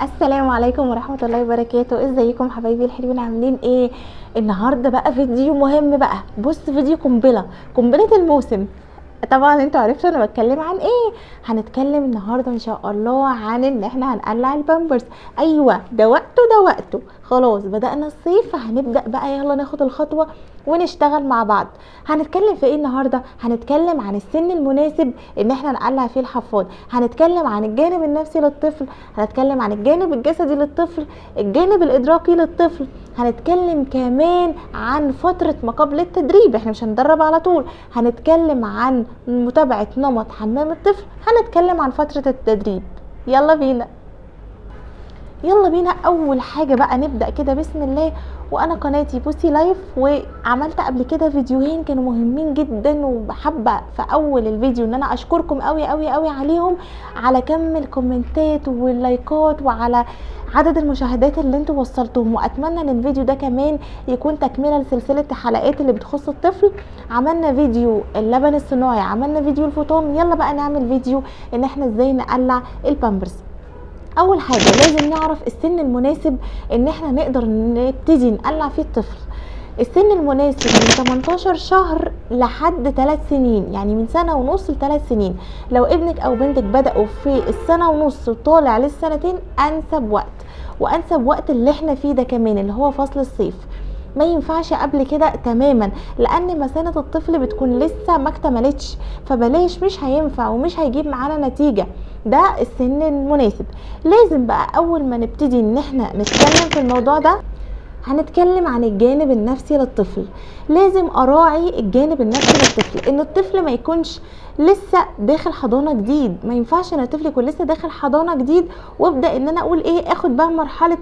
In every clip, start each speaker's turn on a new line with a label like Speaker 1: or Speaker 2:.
Speaker 1: السلام عليكم ورحمة الله وبركاته. ازيكم حبايبي الحلوين، عاملين ايه؟ النهاردة بقى فيديو مهم بقى. بص، فيديو قنبلة الموسم. طبعا انتوا عرفتوا انا بتكلم عن ايه. هنتكلم النهارده ان شاء الله عن ان احنا هنقلع البامبرز. ايوه، ده وقته خلاص، بدأنا الصيف، فهنبدأ بقى يلا ناخد الخطوة ونشتغل مع بعض. هنتكلم في ايه النهارده؟ هنتكلم عن السن المناسب ان احنا نقلع فيه الحفاض، هنتكلم عن الجانب النفسي للطفل، هنتكلم عن الجانب الجسدي للطفل، الجانب الادراكي للطفل، هنتكلم كمان عن فترة ما قبل التدريب، احنا مش هندرب على طول، هنتكلم عن متابعة نمط حمام الطفل، هنتكلم عن فترة التدريب. يلا بينا. اول حاجة بقى نبدأ كده بسم الله. وانا قناتي بوسي لايف، وعملت قبل كده فيديوهين كانوا مهمين جدا، وبحب في اول الفيديو ان انا اشكركم قوي قوي قوي عليهم، على كم الكومنتات واللايكات وعلى عدد المشاهدات اللي انتوا وصلتوهم. واتمنى ان الفيديو ده كمان يكون تكملة لسلسلة حلقات اللي بتخص الطفل. عملنا فيديو اللبن الصناعي، عملنا فيديو الفطام، يلا بقى نعمل فيديو ان احنا ازاي نقلع البامبرز. اول حاجة لازم نعرف السن المناسب ان احنا نقدر نبتدي نقلع فيه الطفل. السن المناسب من 18 شهر لحد 3 سنين، يعني من سنة ونص ل3 سنين. لو ابنك او بنتك بدأوا في السنة ونص وطالع للسنتين، انسب وقت. وانسب وقت اللي احنا فيه ده كمان اللي هو فصل الصيف، ما ينفعش قبل كده تماما، لان مثانة الطفل بتكون لسه ما اكتملتش، فبلاش، مش هينفع ومش هيجيب معانا نتيجة. ده السن المناسب. لازم بقى اول ما نبتدي ان احنا نتكلم في الموضوع ده، هنتكلم عن الجانب النفسي للطفل. لازم اراعي الجانب النفسي للطفل، ان الطفل ما يكونش لسه داخل حضانه جديد. ما ينفعش ان الطفل يكون لسه داخل حضانه جديد وابدا ان انا اقول ايه، اخد بقى مرحله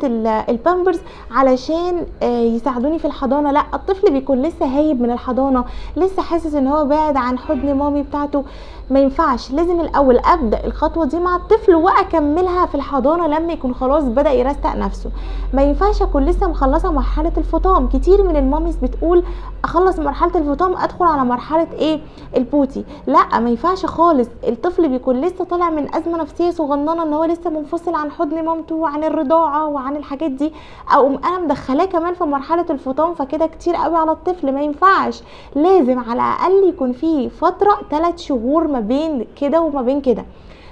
Speaker 1: البامبرز علشان يساعدوني في الحضانه. لا، الطفل بيكون لسه هايب من الحضانه، لسه حاسس ان هو بعد عن حضن مامي بتاعته. ما ينفعش، لازم الاول ابدا الخطوه دي مع الطفل واكملها في الحضانه لما يكون خلاص بدا يرستق نفسه. ما ينفعش اكون لسه مخلصه مرحله الفطام. كتير من الماميز بتقول اخلص مرحله الفطام ادخل على مرحله ايه، البوتي. لا، ما ينفعش خالص. الطفل بيكون لسه طالع من ازمه نفسيه صغننه، ان هو لسه منفصل عن حضن مامته وعن الرضاعه وعن الحاجات دي، او انا مدخلاه كمان في مرحله الفطام، فكده كتير قوي على الطفل. ما ينفعش، لازم على الاقل يكون في فتره 3 شهور ما بين كده وما بين كده.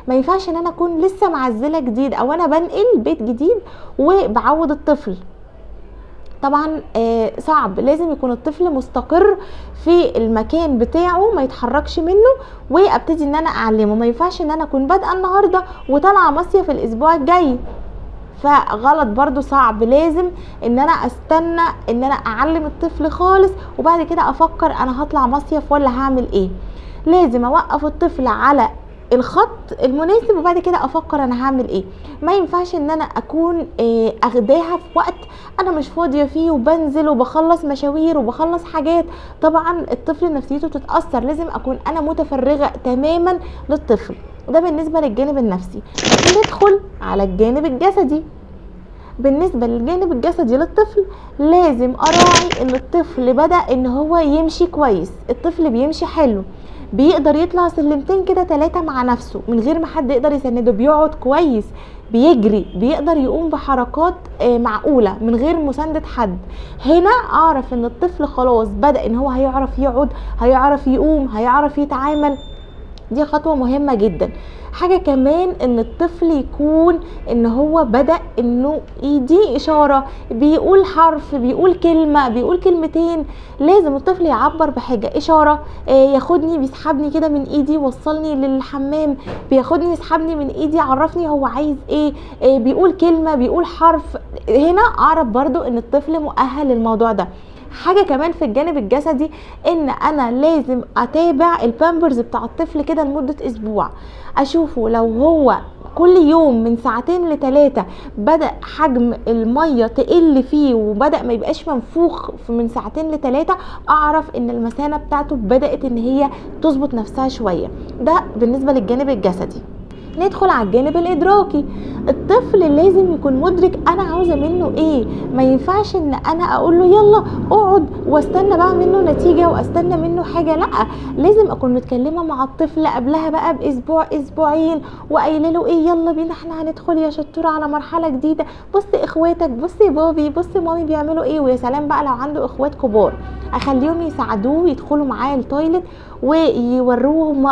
Speaker 1: ما ينفعش ان انا اكون لسه معزله جديد او انا بنقل بيت جديد وبعود الطفل. طبعا صعب. لازم يكون الطفل مستقر في المكان بتاعه، ما يتحركش منه، وابتدي ان انا اعلمه. ما ينفعش ان انا اكون بادئه النهارده وطالعه مصيف الاسبوع الجاي، فغلط برضو، صعب. لازم ان انا استنى ان انا اعلم الطفل خالص وبعد كده افكر انا هطلع مصيف ولا هعمل ايه. لازم اوقف الطفل على الخط المناسب وبعد كده افكر انا هعمل ايه. ما ينفعش ان انا اكون اخداها في وقت انا مش فاضيه فيه وبنزل وبخلص مشاوير وبخلص حاجات. طبعا الطفل نفسيته تتاثر. لازم اكون انا متفرغه تماما للطفل. ده بالنسبه للجانب النفسي. ندخل على الجانب الجسدي. بالنسبة للجانب الجسدي للطفل، لازم اراعي ان الطفل بدأ ان هو يمشي كويس. الطفل بيمشي حلو، بيقدر يطلع سلمتين كده 3 مع نفسه من غير ما حد يقدر يسنده، بيقعد كويس، بيجري، بيقدر يقوم بحركات معقولة من غير مساندة حد. هنا اعرف ان الطفل خلاص بدأ ان هو هيعرف يقعد، هيعرف يقوم، هيعرف يتعامل. دي خطوة مهمة جدا. حاجة كمان ان الطفل يكون ان هو بدأ انه يدي اشارة، بيقول حرف، بيقول كلمة، بيقول كلمتين. لازم الطفل يعبر بحاجة، اشارة، ياخدني بيسحبني كده من ايدي وصلني للحمام، بياخدني يسحبني من ايدي عرفني هو عايز ايه، بيقول كلمة، بيقول حرف. هنا اعرف برضو ان الطفل مؤهل للموضوع ده. حاجة كمان في الجانب الجسدي، ان انا لازم اتابع البامبرز بتاع الطفل كده لمدة اسبوع، اشوفه لو هو كل يوم من 2 ل3 بدأ حجم المية تقل فيه وبدأ ما يبقاش منفوخ من 2 ل3، اعرف ان المثانة بتاعته بدأت ان هي تظبط نفسها شوية. ده بالنسبة للجانب الجسدي. ندخل على الجانب الادراكي. الطفل لازم يكون مدرك انا عاوزه منه ايه. ما ينفعش ان انا اقول له يلا اقعد واستنى بقى منه نتيجه واستنى منه حاجه، لا، لازم اكون متكلمه مع الطفل قبلها بقى باسبوع اسبوعين وقايله له ايه، يلا بينا احنا هندخل يا شطوره على مرحله جديده، بص اخواتك، بص بابي، بص مامي بيعملوا ايه. ويا سلام بقى لو عنده اخوات كبار اخليهم يساعدوه يدخلوا معاه التويلت ويوروهم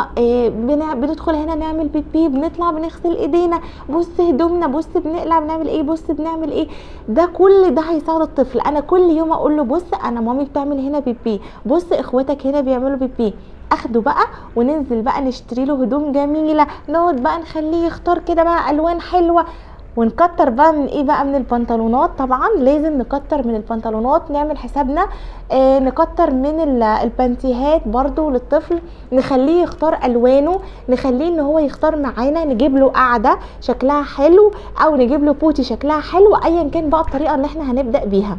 Speaker 1: بندخل هنا نعمل بيبي، بنطلع بنغسل ايدينا، بص هدومنا، بص بنقلع بنعمل ايه، بص بنعمل ايه. ده كل ده هيساعد الطفل. انا كل يوم اقول له بص انا مامي بتعمل هنا بيبي، بص اخواتك هنا بيعملوا بيبي. اخده بقى وننزل بقى نشتري له هدوم جميله، نقعد بقى نخليه يختار كده بقى الوان حلوه. ونكتر بقى من ايه بقى، من البنطلونات، طبعا لازم نكتر من البنطلونات، نعمل حسابنا نكتر من البنتيهات برضو للطفل، نخليه يختار الوانه، نخليه ان هو يختار معانا، نجيب له قاعده شكلها حلو او نجيب له بوتي شكلها حلو، ايا كان بقى الطريقه اللي احنا هنبدا بيها.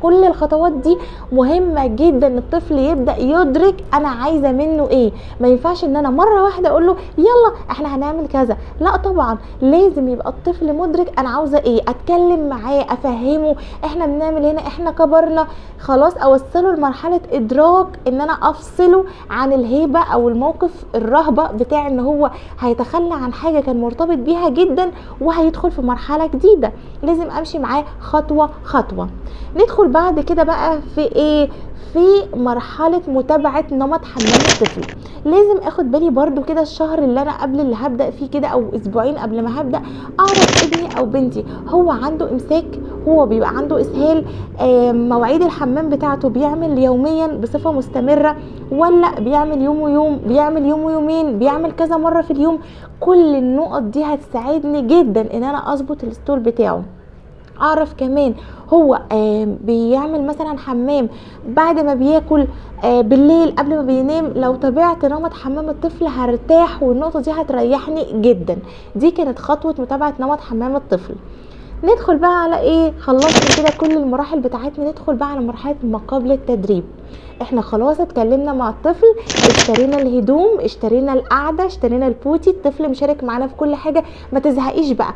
Speaker 1: كل الخطوات دي مهمة جدا الطفل يبدأ يدرك انا عايزة منه ايه. ما ينفعش ان انا مرة واحدة اقول له يلا احنا هنعمل كذا، لا طبعا لازم يبقى الطفل مدرك انا عاوزة ايه، اتكلم معاه افهمه احنا بنعمل هنا، احنا كبرنا خلاص، اوصله لمرحلة ادراك ان انا افصله عن الهيبة او الموقف الرهبة بتاع ان هو هيتخلى عن حاجة كان مرتبط بيها جدا وهيدخل في مرحلة جديدة. لازم امشي معاه خطوة خطوة. ندخل بعد كده بقى في ايه، في مرحلة متابعة نمط حمام الطفل. لازم اخد بالي برضو كده الشهر اللي انا قبل اللي هبدأ فيه كده او اسبوعين قبل ما هبدأ، اعرف ابني او بنتي هو عنده امساك، هو بيبقى عنده اسهال، مواعيد الحمام بتاعته بيعمل يوميا بصفة مستمرة ولا بيعمل يوم ويوم، بيعمل يوم ويومين، بيعمل كذا مرة في اليوم. كل النقط دي هتساعدني جدا ان انا اظبط الستول بتاعه. اعرف كمان هو بيعمل مثلا حمام بعد ما بياكل، بالليل قبل ما بينام. لو تابعت نمط حمام الطفل هرتاح، والنقطة دي هتريحني جدا. دي كانت خطوة متابعة نمط حمام الطفل. ندخل بقى على ايه، خلصنا كده كل المراحل بتاعتنا، ندخل بقى على مرحلة ما قبل التدريب. احنا خلاص اتكلمنا مع الطفل، اشترينا الهدوم، اشترينا القعده، اشترينا البوتي، الطفل مشارك معانا في كل حاجه. ما تزهقيش بقى،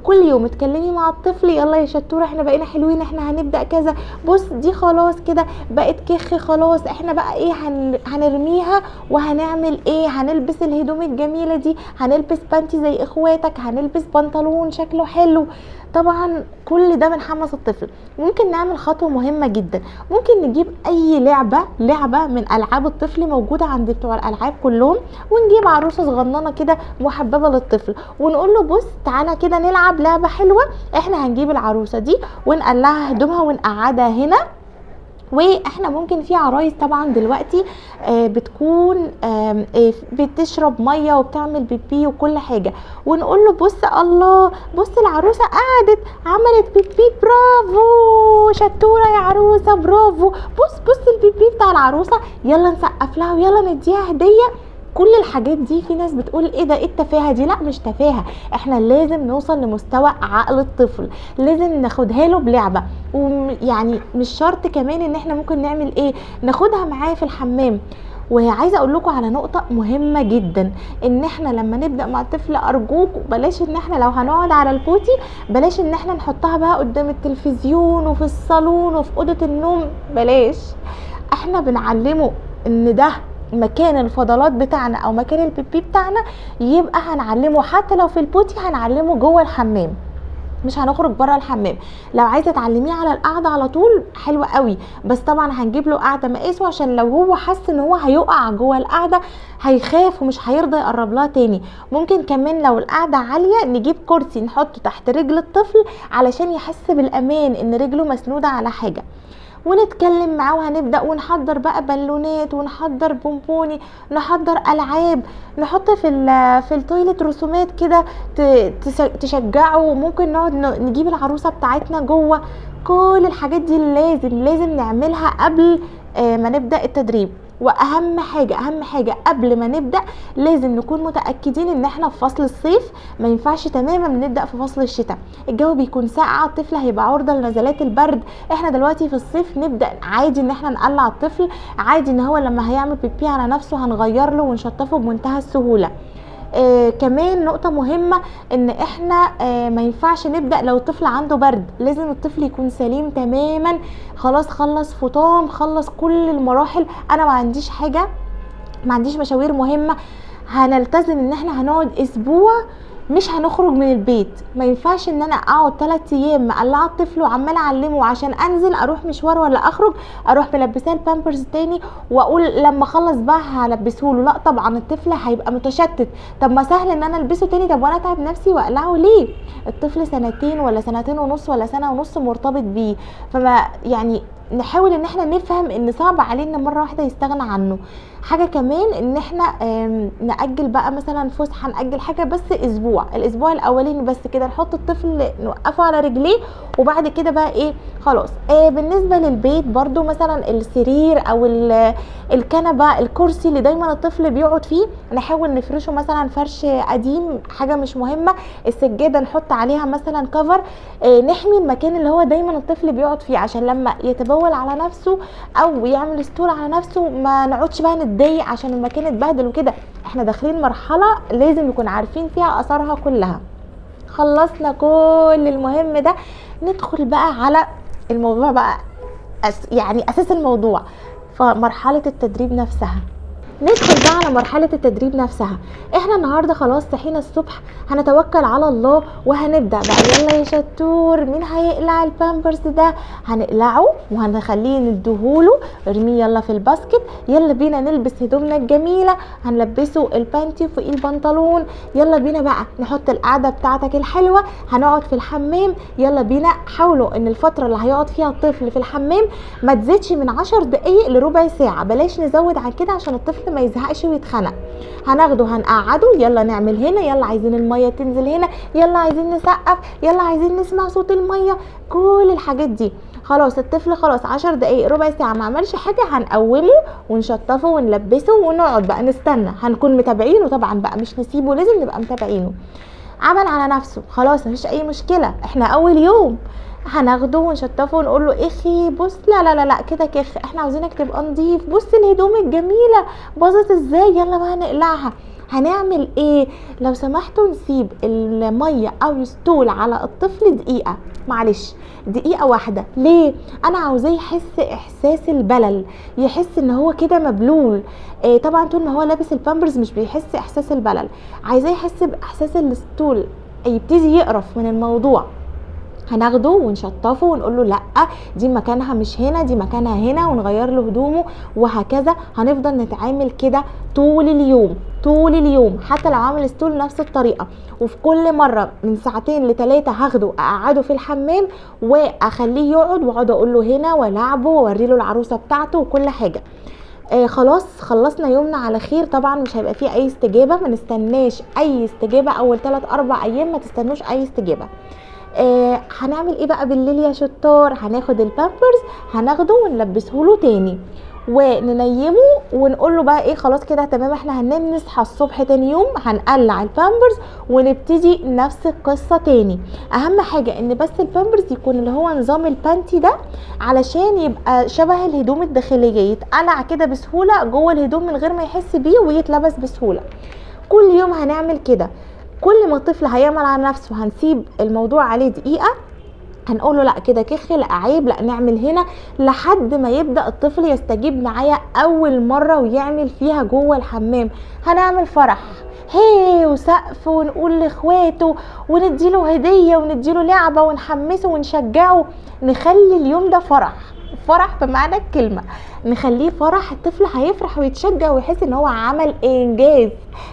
Speaker 1: كل يوم اتكلمي مع الطفل، يلا يا شطوره احنا بقينا حلوين، احنا هنبدا كذا، بص دي خلاص كده بقت كخ خلاص، احنا بقى ايه هنرميها وهنعمل ايه، هنلبس الهدوم الجميله دي، هنلبس بانتي زي اخواتك، هنلبس بنطلون شكله حلو. طبعا كل ده بنحمس الطفل. ممكن نعمل خطوه مهمه جدا، ممكن نجيب اي لعبه من العاب الطفل موجوده عند بتوع الالعاب كلهم، ونجيب عروسه صغننه كده محببه للطفل ونقول له بص تعالى كده نلعب لعبه حلوه. احنا هنجيب العروسه دي ونقلعها هدومها ونقعدها هنا. واحنا ممكن في عرايس طبعا دلوقتي بتكون بتشرب ميه وبتعمل بيبي وكل حاجه، ونقول له بص الله، بص العروسه قعدت عملت بيبي، برافو شطوره يا عروسه، برافو، بص البيبي بتاع العروسه، يلا نسقف لها ويلا نديها هديه. كل الحاجات دي في ناس بتقول ايه ده، ايه التفاهه دي؟ لا مش تفاهه، احنا لازم نوصل لمستوى عقل الطفل، لازم ناخدها له بلعبه. ويعني مش شرط كمان ان احنا ممكن نعمل ايه، ناخدها معاه في الحمام. وعايزه اقول لكم على نقطه مهمه جدا، ان احنا لما نبدا مع الطفل ارجوك بلاش ان احنا لو هنقعد على البوتي بلاش ان احنا نحطها بقى قدام التلفزيون وفي الصالون وفي اوضه النوم، بلاش. احنا بنعلمه ان ده مكان الفضلات بتاعنا او مكان البيبي بتاعنا، يبقى هنعلمه حتى لو في البوتي هنعلمه جوه الحمام، مش هنخرج بره الحمام. لو عايزه تعلميه على القعده على طول حلوه قوي، بس طبعا هنجيب له قعده مقاسه عشان لو هو حس ان هو هيقع جوه القعده هيخاف ومش هيرضى يقرب لها تاني. ممكن كمان لو القعده عاليه نجيب كرسي نحطه تحت رجل الطفل علشان يحس بالامان ان رجله مسنوده على حاجه، ونتكلم معاه. وهنبدأ ونحضر بقى بالونات، ونحضر بونبوني، نحضر ألعاب، نحط في التويلت رسومات كده تشجعه. ممكن نقعد نجيب العروسة بتاعتنا جوه. كل الحاجات دي لازم نعملها قبل ما نبدأ التدريب. واهم حاجه قبل ما نبدا لازم نكون متاكدين ان احنا في فصل الصيف، ما ينفعش تماما نبدا في فصل الشتاء، الجو بيكون ساقع، الطفل هيبقى عرضه لنزلات البرد. احنا دلوقتي في الصيف نبدا عادي ان احنا نقلع الطفل، عادي ان هو لما هيعمل بيبي على نفسه هنغير له ونشطفه بمنتهى السهوله. كمان نقطة مهمة ان احنا ما ينفعش نبدأ لو الطفل عنده برد، لازم الطفل يكون سليم تماما، خلاص خلص فطام، خلص كل المراحل، انا ما عنديش حاجة، ما عنديش مشاوير مهمة، هنلتزم ان احنا هنقعد اسبوع مش هنخرج من البيت. ما ينفعش ان انا اقعد 3 ايام مقلعه الطفل وعماله اعلمه عشان انزل اروح مشوار ولا اخرج اروح ملبساه البامبرز تاني واقول لما اخلص بقى هلبسهوله. لا طبعا الطفل هيبقى متشتت، طب ما سهل ان انا البسه تاني، طب وانا اتعب نفسي واقلعه ليه؟ الطفل 2 ولا 2.5 ولا 1.5 مرتبط بيه، فما يعني نحاول ان احنا نفهم ان صعب علينا مره واحده يستغنى عنه. حاجه كمان ان احنا ناجل بقى مثلا فسحه، ناجل حاجه بس اسبوع، الاسبوع الاولاني بس كده نحط الطفل نوقفه على رجليه، وبعد كده بقى ايه خلاص. بالنسبه للبيت برضو مثلا السرير او الكنبه، الكرسي اللي دايما الطفل بيقعد فيه، نحاول نفرشه مثلا فرش قديم، حاجه مش مهمه. السجاده نحط عليها مثلا كفر، نحمي المكان اللي هو دايما الطفل بيقعد فيه، عشان لما يتبول على نفسه او يعمل ستول على نفسه ما نقعدش بقى نتضايق عشان المكان اتبهدل وكده. احنا داخلين مرحله لازم نكون عارفين فيها اثارها كلها. خلصنا كل المهم ده، ندخل بقى على الموضوع بقى يعني اساس الموضوع، فمرحله التدريب نفسها. ندخل بقى على مرحلة التدريب نفسها. احنا النهاردة خلاص صحينا الصبح، هنتوكل على الله وهنبدأ بقى. يلا يا شطور، مين هيقلع البامبرز ده؟ هنقلعه وهنخليه ندهوله، ارميه يلا في الباسكت. يلا بينا نلبس هدومنا الجميلة، هنلبسه البانتي وفوقيه البنطلون. يلا بينا بقى نحط القعدة بتاعتك الحلوة، هنقعد في الحمام. يلا بينا حاولوا ان الفترة اللي هيقعد فيها الطفل في الحمام ما تزيدش من 10 دقايق لربع ساعة، بلاش نزود عن كده عشان الطفل ما يزهقش ويتخنق. هناخده هنقعده، يلا نعمل هنا، يلا عايزين المية تنزل هنا، يلا عايزين نسقف، يلا عايزين نسمع صوت المية، كل الحاجات دي. خلاص الطفل خلاص 10 دقايق ربع ساعة ما عملش حاجة، هنقومه ونشطفه ونلبسه ونقعد بقى نستنى، هنكون متابعينه طبعا بقى، مش نسيبه، لازم نبقى متابعينه. عمل على نفسه خلاص مفيش اي مشكلة، احنا اول يوم هناخده ونشطفه ونقول له اخي بص، لا لا لا لا كده كخ، احنا عاوزينك تبقى نضيف، بص الهدوم الجميله باظت ازاي، يلا بقى نقلعها. هنعمل ايه؟ لو سمحتوا نسيب الميه او ستول على الطفل دقيقه، معلش دقيقه واحده. ليه؟ انا عاوزاه يحس احساس البلل، يحس ان هو كده مبلول. طبعا طول ما هو لابس البامبرز مش بيحس احساس البلل، عايزاه يحس باحساس الستول، يبتدي يقرف من الموضوع. هناخده ونشطفه ونقول له لا دي مكانها مش هنا، دي مكانها هنا، ونغير له هدومه، وهكذا. هنفضل نتعامل كده طول اليوم، طول اليوم، حتى لو عامل ستول نفس الطريقه. وفي كل مره من 2 ل3 هاخده اقعده في الحمام واخليه يقعد، واقعد اقول له هنا والعبه واوري له العروسه بتاعته وكل حاجه. خلاص خلصنا يومنا على خير. طبعا مش هيبقى فيه اي استجابه، ما نستناش اي استجابه اول 3-4 ايام، ما تستنوش اي استجابه. هنعمل ايه بقى بالليل يا شطار؟ هناخد البامبرز هناخده ونلبسه له تاني وننيمه ونقول له بقى ايه خلاص كده تمام، احنا هننام، نصحى الصبح تاني يوم هنقلع البامبرز ونبتدي نفس القصه تاني. اهم حاجه ان بس البامبرز يكون اللي هو نظام البانتي ده، علشان يبقى شبه الهدوم الداخليه، يتقلع كده بسهوله جوه الهدوم من غير ما يحس بيه ويتلبس بسهوله. كل يوم هنعمل كده. كل ما الطفل هيعمل على نفسه هنسيب الموضوع عليه دقيقة، هنقول له لا كده كخ، لا عيب، لا نعمل هنا، لحد ما يبدأ الطفل يستجيب معايا اول مرة ويعمل فيها جوه الحمام. هنعمل فرح هي وسقف ونقول لاخواته ونديله هدية ونديله لعبة ونحمسه ونشجعه، نخلي اليوم ده فرح، فرح بمعنى الكلمة، نخليه فرح. الطفل هيفرح ويتشجع ويحس ان هو عمل انجاز،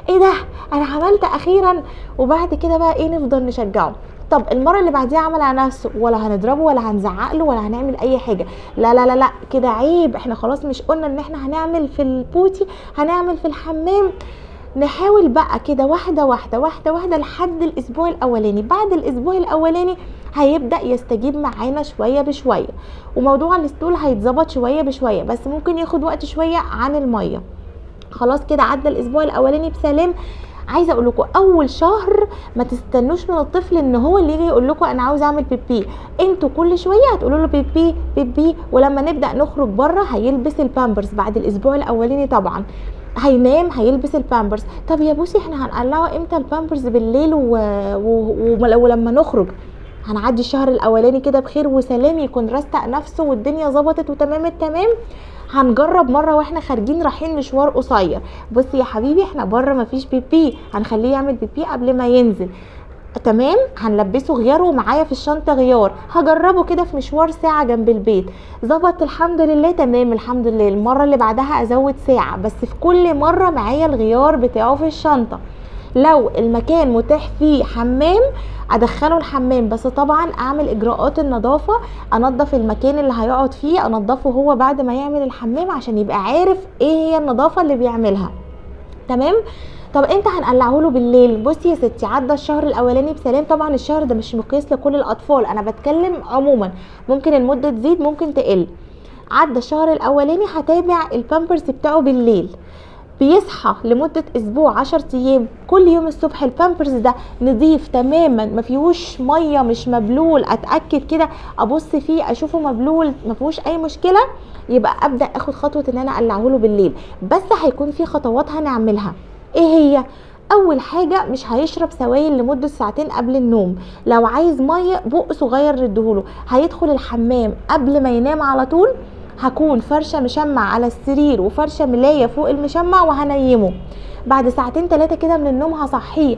Speaker 1: ايه ده انا عملت اخيرا. وبعد كده بقى ايه نفضل نشجعه. طب المره اللي بعديها عمل على نفسه، ولا هنضربه ولا هنزعق له ولا هنعمل اي حاجه، لا لا لا لا كده عيب، احنا خلاص مش قلنا ان احنا هنعمل في البوتي، هنعمل في الحمام. نحاول بقى كده واحده واحده واحده واحده لحد الاسبوع الاولاني. بعد الاسبوع الاولاني هيبدأ يستجيب معانا شوية بشوية، وموضوع الستول هيتظبط شوية بشوية، بس ممكن ياخد وقت شوية عن المية. خلاص كده عدى الاسبوع الاولاني بسلام. عايزه اقول لكم اول شهر ما تستنوش من الطفل ان هو اللي يجي يقول لكم انا عاوز اعمل بيبي، انتوا كل شويه هتقولوا له بيبي بيبي. ولما نبدا نخرج بره هيلبس البامبرز بعد الاسبوع الاولاني طبعا. هينام هيلبس البامبرز. طب يا بوسي احنا هنقلعه امتى البامبرز؟ بالليل ولما نخرج هنعدي الشهر الاولاني كده بخير وسلام، يكون رستق نفسه والدنيا ظبطت وتمام التمام. هنجرب مره واحنا خارجين رايحين مشوار قصير. بصي يا حبيبي احنا بره مفيش بيبي، هنخليه يعمل بيبي قبل ما ينزل، تمام. هنلبسه غيار ومعايا في الشنطه غيار، هجربه كده في مشوار ساعه جنب البيت، ظبط الحمد لله تمام الحمد لله. المره اللي بعدها ازود ساعه، بس في كل مره معايا الغيار بتاعه في الشنطه. لو المكان متاح فيه حمام ادخله الحمام، بس طبعا اعمل اجراءات النظافه، انضف المكان اللي هيقعد فيه، انضفه هو بعد ما يعمل الحمام عشان يبقى عارف ايه هي النظافه اللي بيعملها، تمام. طب امتى هنقلعه له بالليل؟ بصي يا ستي عدى الشهر الاولاني بسلام، طبعا الشهر ده مش مقياس لكل الاطفال، انا بتكلم عموما، ممكن المده تزيد ممكن تقل. عدى الشهر الاولاني هتابع البامبرز بتاعه بالليل، بيصحى لمدة اسبوع 10 ايام، كل يوم الصبح البامبرز ده نضيف تماما، ما فيهوش ميه، مش مبلول، اتاكد كده ابص فيه اشوفه مبلول ما فيهوش اي مشكله، يبقى ابدا اخد خطوه ان انا اقلعه له بالليل. بس هيكون في خطوات هنعملها. ايه هي؟ اول حاجه مش هيشرب سوائل لمده ساعتين قبل النوم، لو عايز ميه بق صغير ردهوله. هيدخل الحمام قبل ما ينام على طول، هكون فرشه مشمع على السرير وفرشه ملايه فوق المشمع وهنيمه. بعد ساعتين 3 كده من النوم هصحيه،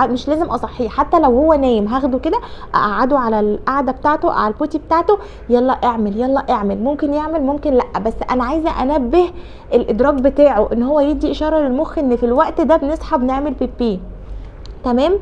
Speaker 1: مش لازم اصحيه، حتى لو هو نايم هاخده كده اقعده على القعده بتاعته على البوتي بتاعته، يلا اعمل يلا اعمل، ممكن يعمل ممكن لا، بس انا عايزه انبه الادراك بتاعه ان هو يدي اشاره للمخ ان في الوقت ده بنصحى بنعمل بيبي، تمام.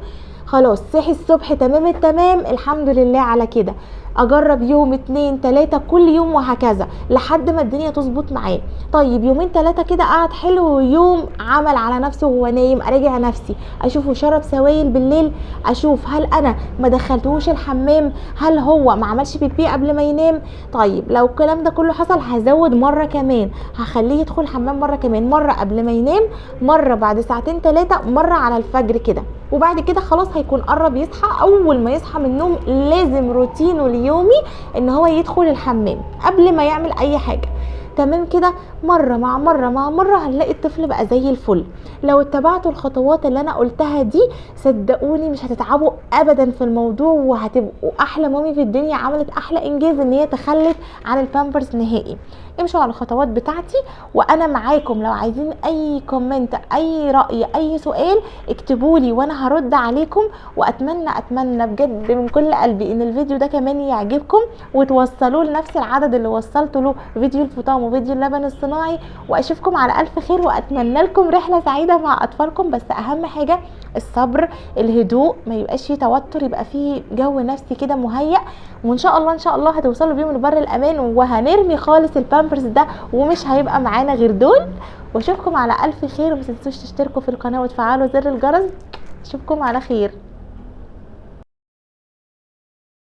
Speaker 1: خلاص صحي الصبح تمام التمام الحمد لله على كده. اجرب يوم 2 3 كل يوم وهكذا لحد ما الدنيا تظبط معاه. طيب يومين 3 كده قعد حلو، يوم عمل على نفسه وهو نايم، اراجع نفسي اشوفه شرب سوائل بالليل، اشوف هل انا ما دخلتهوش الحمام، هل هو ما عملش بيبي قبل ما ينام. طيب لو الكلام ده كله حصل هزود مره كمان، هخليه يدخل الحمام مره كمان، مره قبل ما ينام، مره بعد ساعتين 3، مره على الفجر كده. وبعد كده خلاص هيكون قرب يصحى. اول ما يصحى من النوم لازم روتينه اليومي ان هو يدخل الحمام قبل ما يعمل اي حاجه، تمام كده. مره مع مره مع مره هنلاقي الطفل بقى زي الفل. لو اتبعتوا الخطوات اللي انا قلتها دي صدقوني مش هتتعبوا ابدا في الموضوع، وهتبقوا احلى مامي في الدنيا، عملت احلى انجاز ان هي تخلت عن البامبرز نهائي. امشوا على الخطوات بتاعتي وانا معاكم. لو عايزين اي كومنت اي راي اي سؤال اكتبولي وانا هرد عليكم. واتمنى بجد من كل قلبي ان الفيديو ده كمان يعجبكم وتوصلوه لنفس العدد اللي وصلتوا له فيديو الفطام وفيديو اللبن الصناعي. واشوفكم على الف خير، واتمنى لكم رحله سعيده مع اطفالكم. بس اهم حاجه الصبر الهدوء، ما يبقاش فيه توتر، يبقى فيه جو نفسي كده مهيأ، وان شاء الله ان شاء الله هتوصلوا بيهم لبر الامان، وهنرمي خالص البامبرز ده ومش هيبقى معانا غير دول. واشوفكم على الف خير، وما تنسوش تشتركوا في القناه وتفعلوا زر الجرس. اشوفكم على خير.